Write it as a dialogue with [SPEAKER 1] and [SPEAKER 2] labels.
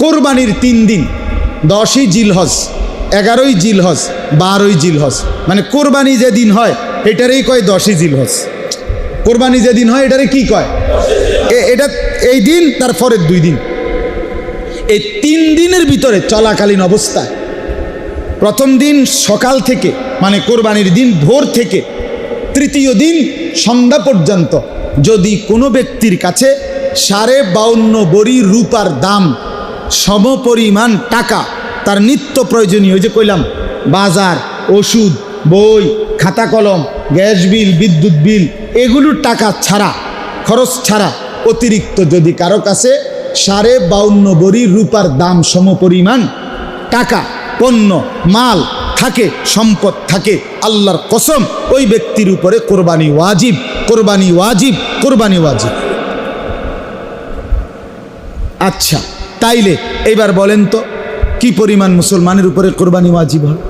[SPEAKER 1] কোরবানির 3 দিন, 10ই জিলহজ, 11ই জিলহজ, 12ই জিলহজ, মানে কোরবানি যেদিন হয় এটারই কয় 10ই জিলহজ। কোরবানি যেদিন হয় এটারে কি কয়? এটা এই দিন, তারপরের 2 দিন, এই 3 দিনের ভিতরে চলাকালীন অবস্থায় প্রথম দিন সকাল থেকে মানে কোরবানির দিন ভোর থেকে তৃতীয় দিন সন্ধ্যা পর্যন্ত যদি কোনো ব্যক্তির কাছে 52.5 ভরি রূপার দাম সমপরিমাণ টাকা, তার নিত্য প্রয়োজনীয়, ওই যে কইলাম বাজার, ওষুধ, বই, খাতা কলম, গ্যাস বিল, বিদ্যুৎ বিল, এগুলোর টাকা ছাড়া, খরচ ছাড়া অতিরিক্ত যদি কারো কাছে 52.5 ভরি রূপার দাম সমপরিমাণ টাকা, পণ্য, মাল থাকে, সম্পদ থাকে, আল্লাহর কসম ওই ব্যক্তির উপরে কোরবানি ওয়াজিব, কোরবানি ওয়াজিব, কোরবানি ওয়াজিব। আচ্ছা, তাইলে এইবার বলেন তো কি পরিমাণ মুসলমানের উপরে কোরবানি ওয়াজিব হয়?